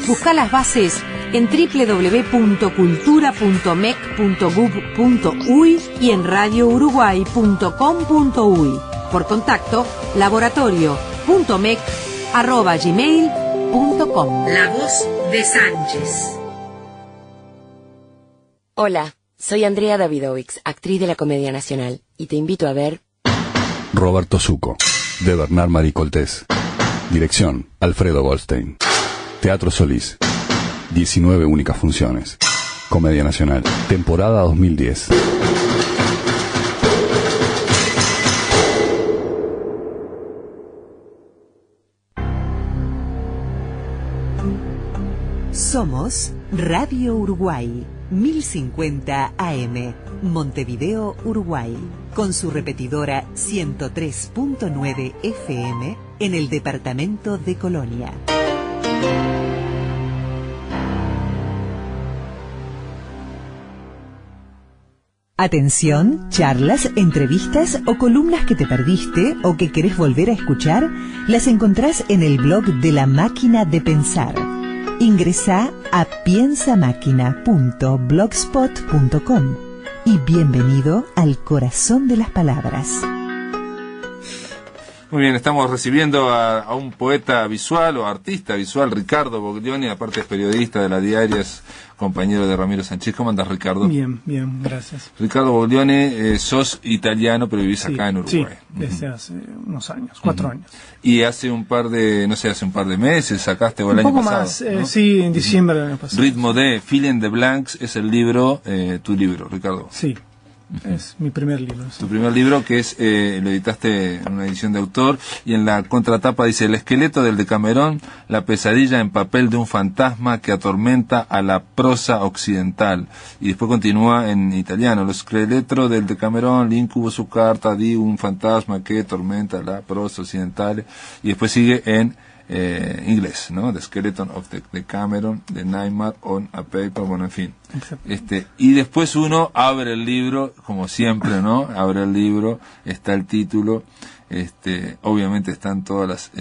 Busca las bases en www.cultura.mec.gov.uy y en radiouruguay.com.uy. Por contacto, laboratorio.mec@gmail.com. La voz de Sánchez. Hola, soy Andrea Davidovich, actriz de la Comedia Nacional, y te invito a ver Roberto Zucco, de Bernard Marie Coltés. Dirección, Alfredo Goldstein. Teatro Solís. 19 únicas funciones. Comedia Nacional. Temporada 2010. Somos Radio Uruguay, 1050 AM, Montevideo, Uruguay, con su repetidora 103.9 FM en el departamento de Colonia. Atención, charlas, entrevistas o columnas que te perdiste o que querés volver a escuchar, las encontrás en el blog de La Máquina de Pensar. Ingresá a piensamáquina.blogspot.com y bienvenido al corazón de las palabras. Muy bien, estamos recibiendo a un poeta visual o artista visual, Ricardo Boglioni, aparte es periodista de La Diaria, es compañero de Ramiro Sánchez. ¿Cómo andás, Ricardo? Bien, gracias. Ricardo Boglioni, sos italiano, pero vivís acá en Uruguay. Sí, desde hace unos años, 4 años. Y hace un par de meses sacaste, o el año pasado. Un poco más, ¿no? Sí, en diciembre del año pasado. Ritmo de Fill in the Blanks es el libro, tu libro, Ricardo. Sí. Es mi primer libro. Sí. Tu primer libro, que es lo editaste en una edición de autor, y en la contratapa dice: el esqueleto del Decamerón, la pesadilla en papel de un fantasma que atormenta a la prosa occidental. Y después continúa en italiano: lo scheletro del Decamerón, l'incubo su carta di un fantasma que atormenta la prosa occidental. Y después sigue en inglés, ¿no? The Skeleton of the Decameron, The Nightmare on a Paper, bueno, en fin. Y después uno abre el libro, como siempre, ¿no? Abre el libro, está el título, obviamente están todas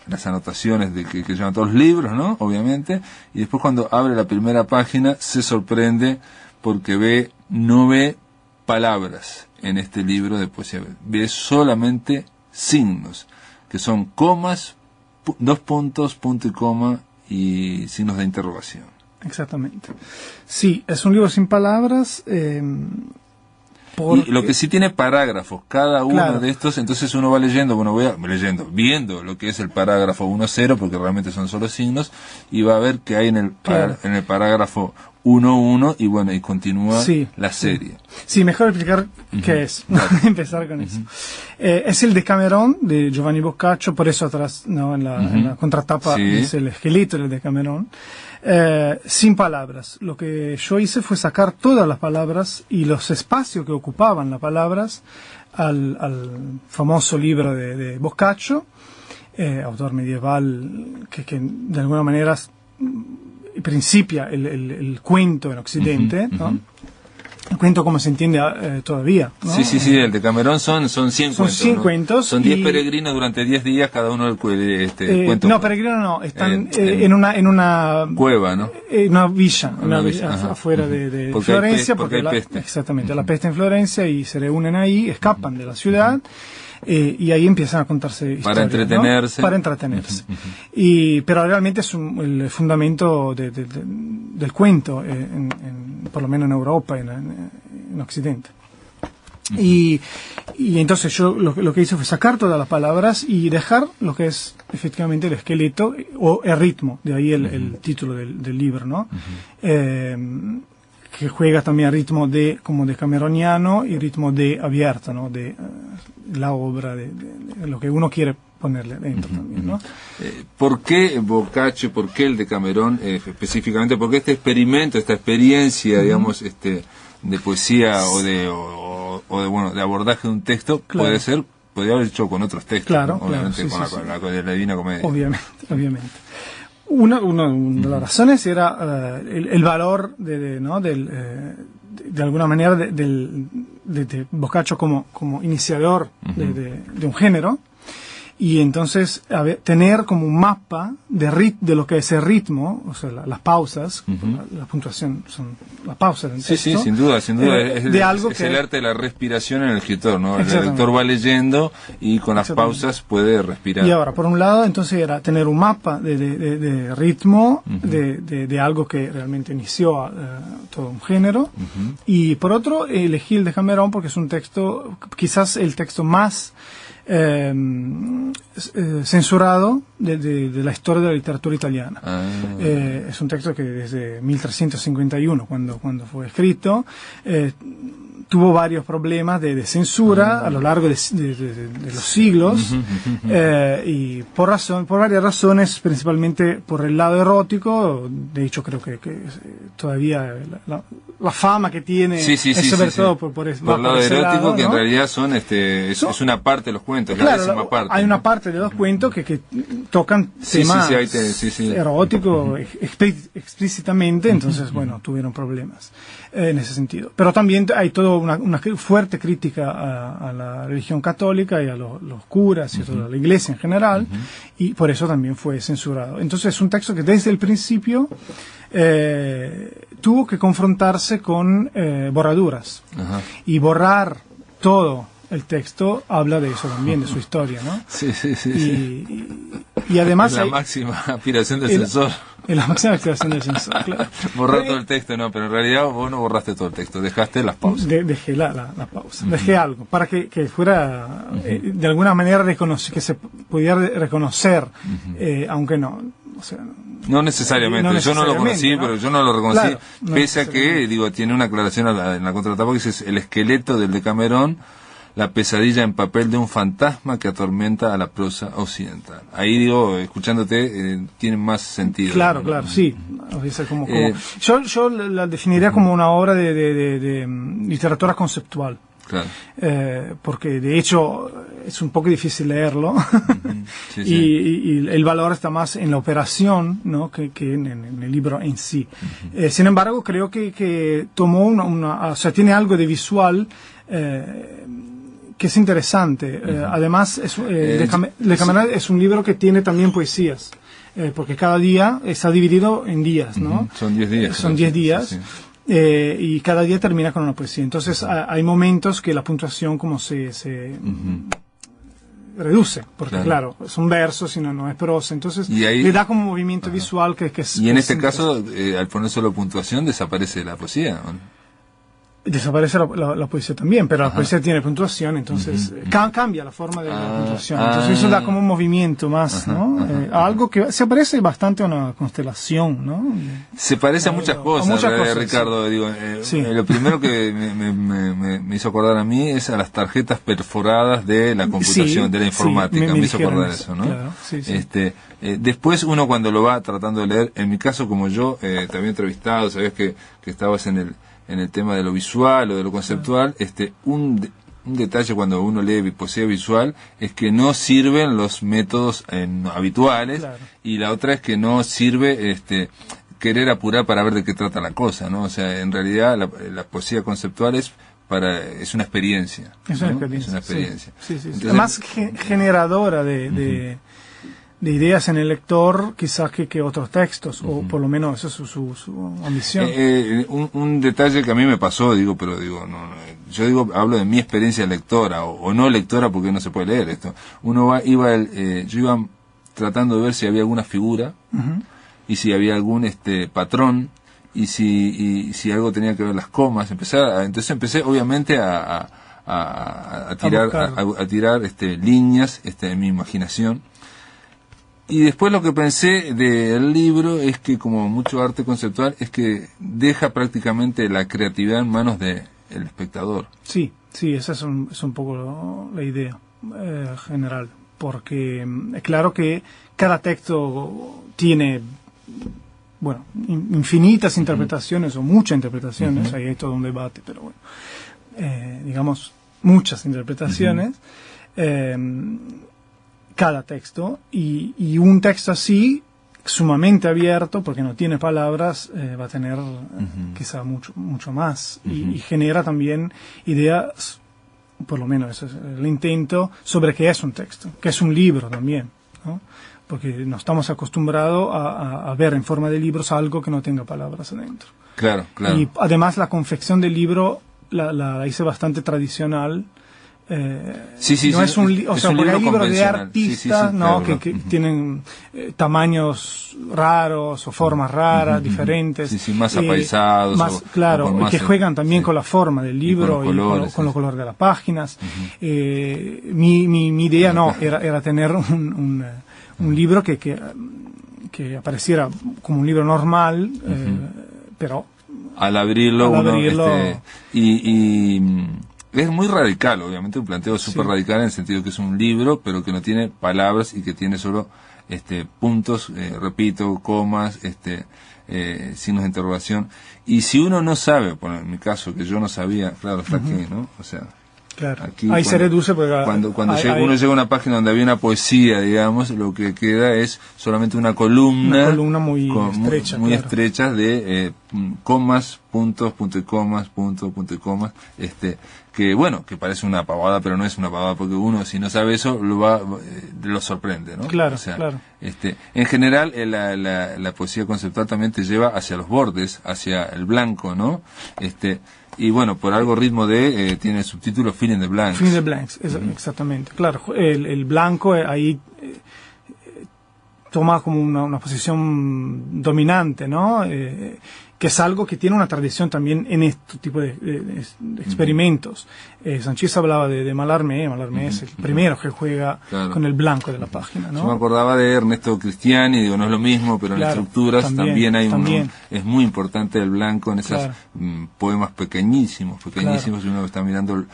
las anotaciones de que llevan todos los libros, ¿no? Obviamente, y después cuando abre la primera página se sorprende porque no ve palabras en este libro de poesía, ve solamente signos, que son comas, 2 puntos, punto y coma, y signos de interrogación. Exactamente. Sí, es un libro sin palabras. Y lo que sí tiene parágrafos, cada uno de estos, entonces uno va leyendo, viendo lo que es el parágrafo 1-0, porque realmente son solo signos, y va a ver que hay en el parágrafo 1-1, y bueno, y continúa la serie. Sí, mejor explicar qué es, empezar con eso. Es el Decamerón de Giovanni Boccaccio, por eso atrás, ¿no? en la contratapa dice el esqueleto del Decamerón. Sin palabras. Lo que yo hice fue sacar todas las palabras y los espacios que ocupaban las palabras al famoso libro de Boccaccio, autor medieval que de alguna manera principia el cuento en Occidente, ¿no? el cuento como se entiende todavía, ¿no? Sí, el de Cameron son 100 cuentos. 100 cuentos. Son 10 peregrinos durante 10 días, cada uno cuento. No, peregrinos no, están en una cueva, ¿no? Una villa, afuera de Florencia, porque hay peste. Exactamente, la peste en Florencia, y se reúnen ahí, escapan de la ciudad. Y ahí empiezan a contarse historias, para entretenerse, ¿no? Para entretenerse. Pero realmente es el fundamento del cuento, por lo menos en Europa, en Occidente. Y entonces yo lo que hice fue sacar todas las palabras y dejar lo que es efectivamente el esqueleto o el ritmo, de ahí el título del libro, ¿no? Que juega también ritmo como de cameroniano y ritmo de abierto, ¿no? De la obra, de lo que uno quiere ponerle dentro también, ¿no? ¿Por qué Boccaccio, por qué el de Cameron específicamente? ¿Por qué este experimento, esta experiencia, digamos, de poesía o de abordaje de un texto, podría haber hecho con otros textos, claro, ¿no? Obviamente la Divina Comedia. Obviamente. Una de las razones era el valor de alguna manera de Boccaccio como iniciador de un género, y entonces tener como un mapa de lo que es el ritmo, o sea, las pausas, la puntuación son las pausas del texto. Sí, sin duda, es el arte de la respiración en el escritor, ¿no? El lector va leyendo y con las pausas puede respirar. Y ahora, por un lado, entonces era tener un mapa de ritmo, de algo que realmente inició todo un género, y por otro, elegí el de Cameron porque es un texto, quizás el texto más censurado de la historia de la literatura italiana. Es un texto que desde 1351, cuando fue escrito, tuvo varios problemas de censura a lo largo de los siglos, y por varias razones, principalmente por el lado erótico. De hecho, creo que todavía la fama que tiene es sobre todo por el lado erótico, lado, ¿no? Que en realidad es una parte de los cuentos, claro, la décima parte. Hay una parte de los cuentos que tocan temas eróticos explícitamente, entonces, bueno, tuvieron problemas en ese sentido. Pero también hay toda una fuerte crítica a la religión católica y a los curas y a toda la iglesia en general, y por eso también fue censurado. Entonces es un texto que desde el principio tuvo que confrontarse con borraduras, y borrar todo el texto habla de eso también, de su historia, ¿no? Y además la máxima aspiración del censor. La máxima aspiración del censor, claro. Borrar todo el texto, no, pero en realidad vos no borraste todo el texto, dejaste las pausas. Dejé la pausa, dejé algo, para que fuera de alguna manera que se pudiera reconocer, aunque no, o sea... No necesariamente, yo no lo conocí, ¿no? Pero yo no lo reconocí, claro, pese a que, tiene una aclaración en la contratapa que dice: el esqueleto del Decamerón, la pesadilla en papel de un fantasma que atormenta a la prosa occidental. Ahí escuchándote, tiene más sentido. Claro, ¿no? claro, sí. Yo la definiría como una obra de literatura conceptual. Claro. Porque de hecho es un poco difícil leerlo, y el valor está más en la operación, ¿no? que en el libro en sí. Sin embargo, creo que tomó o sea, tiene algo de visual que es interesante. Además, Le Cameron es un libro que tiene también poesías, porque cada día está dividido en días, ¿no? Son 10 días. Son 10 días. Y cada día termina con una poesía. Entonces hay momentos que la puntuación como se reduce, porque claro, son versos y no es prosa, entonces le da como movimiento visual que es... Y en este caso, al poner solo puntuación, desaparece la poesía, ¿no? Desaparece la poesía también, pero la poesía tiene puntuación, entonces cambia la forma de la puntuación. Entonces eso da como un movimiento más, ¿no? Algo que se parece bastante a una constelación, ¿no? Se parece a muchas cosas, Ricardo. Sí. Lo primero que me hizo acordar a mí es a las tarjetas perforadas de la computación, de la informática. Me hizo acordar eso, ¿no? Claro, después uno cuando lo va tratando de leer, en mi caso como yo, te había entrevistado, sabías que estabas en el tema de lo visual o de lo conceptual, un detalle cuando uno lee poesía visual es que no sirven los métodos habituales, y la otra es que no sirve querer apurar para ver de qué trata la cosa, ¿no? O sea, en realidad la poesía conceptual es una experiencia. Es una experiencia. Es una experiencia. Sí. Entonces, más generadora de ideas en el lector quizás que otros textos, o por lo menos esa es su ambición. Un detalle que a mí me pasó, yo hablo de mi experiencia lectora o no lectora, porque no se puede leer esto. Yo iba tratando de ver si había alguna figura y si había algún patrón y si algo tenía que ver las comas. Entonces empecé obviamente a tirar líneas en mi imaginación. Y después lo que pensé del libro es que, como mucho arte conceptual, es que deja prácticamente la creatividad en manos del espectador. Sí, esa es un poco la idea general, porque es claro que cada texto tiene, infinitas interpretaciones o muchas interpretaciones, ahí hay todo un debate, pero bueno, digamos, muchas interpretaciones. Cada texto, y un texto así, sumamente abierto, porque no tiene palabras, va a tener quizá mucho más, y genera también ideas, por lo menos ese es el intento, sobre qué es un texto, qué es un libro también, ¿no? Porque no estamos acostumbrados a ver en forma de libros algo que no tenga palabras adentro. Claro. Y además la confección del libro la hice bastante tradicional. No es un porque hay libros de artistas, ¿no? Claro. que tienen tamaños raros o formas raras, diferentes, más apaisados, que juegan también con la forma del libro y con los colores de las páginas. Mi idea era tener un libro que apareciera como un libro normal, pero al abrirlo es muy radical, obviamente, un planteo súper radical en el sentido que es un libro, pero que no tiene palabras y que tiene solo puntos, repito, comas, signos de interrogación. Y si uno no sabe, en mi caso, que yo no sabía, claro, está aquí, ¿no? O sea, claro. Ahí se reduce porque cuando uno llega a una página donde había una poesía, digamos, lo que queda es solamente una columna muy estrecha, estrecha de comas, puntos, punto y comas, punto y comas, que parece una pavada, pero no es una pavada, porque uno, si no sabe eso, lo sorprende, ¿no? Claro, o sea, claro. En general, la poesía conceptual también te lleva hacia los bordes, hacia el blanco, ¿no? Y por algo ritmo tiene el subtítulo Fill in the Blanks. Fill in the Blanks, exactamente. Claro, el blanco ahí toma como una posición dominante, ¿no? Que es algo que tiene una tradición también en este tipo de experimentos. Sanchís hablaba de Mallarmé. Mallarmé es el primero que juega con el blanco de la página, ¿no? Yo me acordaba de Ernesto Cristiani, no es lo mismo, pero en estructuras también hay es muy importante el blanco en esos poemas pequeñísimos, y uno está mirando,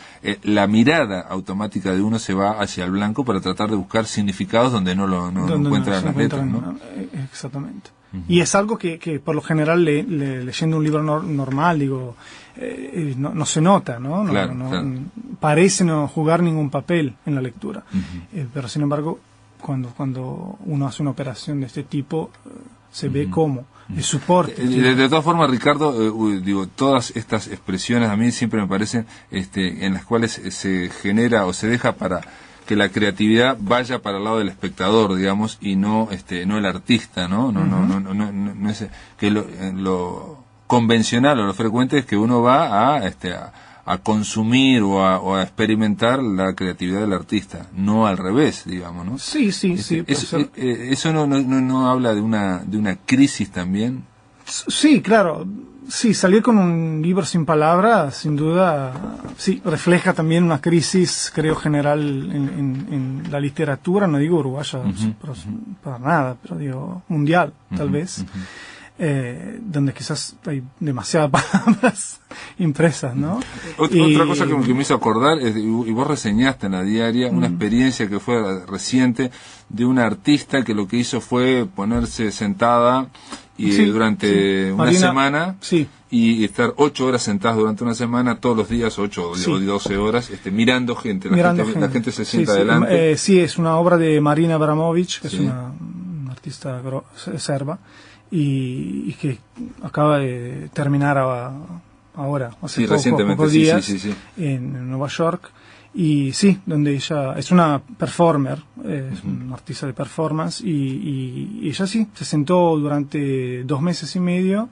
la mirada automática de uno se va hacia el blanco para tratar de buscar significados donde no encuentra las letras, ¿no? Exactamente. Y es algo que por lo general leyendo un libro normal, no se nota, ¿no? Parece no jugar ningún papel en la lectura. Pero sin embargo, cuando uno hace una operación de este tipo, se ve como el soporte. De todas formas, Ricardo, todas estas expresiones a mí siempre me parecen en las cuales se genera o se deja para que la creatividad vaya para el lado del espectador, digamos, y no el artista, ¿no? No es que lo convencional o lo frecuente es que uno va a consumir o a experimentar la creatividad del artista, no al revés, digamos, ¿no? Sí. Eso no habla de una crisis también. Sí, claro. Sí, salir con un libro sin palabras, sin duda, sí, refleja también una crisis, creo, general en la literatura, no digo uruguaya para nada, pero digo mundial, tal vez, donde quizás hay demasiadas palabras impresas, ¿no? Otra cosa que me hizo acordar, y vos reseñaste en la diaria, una experiencia que fue reciente de una artista que lo que hizo fue ponerse sentada durante una semana y estar 8 horas sentadas durante una semana, todos los días, 8 o 12 horas, mirando gente. La gente se sienta adelante. Es una obra de Marina Abramovic, que es una artista serba, y que acaba de terminar ahora, hace recientemente, pocos días, sí. En Nueva York. Y sí, donde ella es una performer, es una artista de performance, y ella sí, se sentó durante 2 meses y medio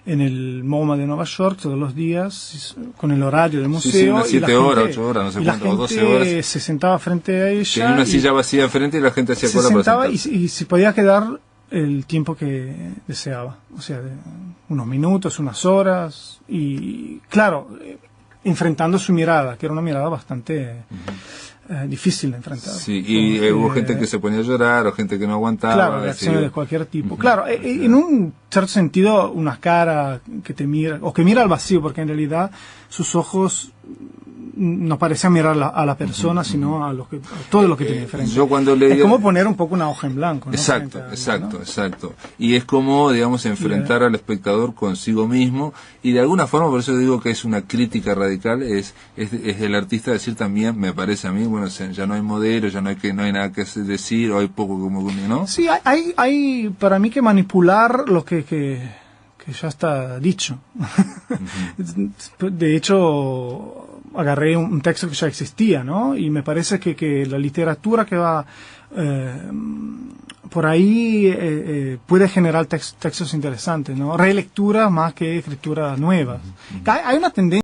en el MoMA de Nueva York todos los días, con el horario del museo. Sí, unas 7 horas, 8 horas, no sé cuánto, o 12 horas. Se sentaba frente a ella. Tenía una silla vacía enfrente y la gente hacía cola para sentarse. Y se podía quedar el tiempo que deseaba, o sea, unos minutos, unas horas, y claro, enfrentando su mirada, que era una mirada bastante difícil de enfrentar. Sí, y hubo gente que se ponía a llorar o gente que no aguantaba. Claro, reacciones de cualquier tipo. Claro, en un cierto sentido, una cara que te mira, o que mira al vacío, porque en realidad sus ojos no parecían mirar a la persona, sino a todo lo que tiene enfrente. Yo cuando leía... Es como poner un poco una hoja en blanco, ¿no? Exacto. Y es como, digamos, enfrentar al espectador consigo mismo, y de alguna forma, por eso digo que es una crítica radical, es el artista decir también, me parece a mí, bueno, ya no hay modelo, ya no hay nada que decir, o hay poco como, ¿no? Sí, hay para mí que manipular lo que ya está dicho. De hecho, agarré un texto que ya existía, ¿no? Y me parece que la literatura que va por ahí puede generar textos interesantes, ¿no? Relecturas más que escrituras nuevas. Hay una tendencia